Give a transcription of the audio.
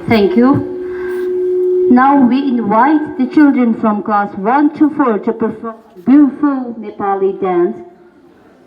Thank you. Now we invite the children from class 1 to 4 to perform beautiful Nepali dance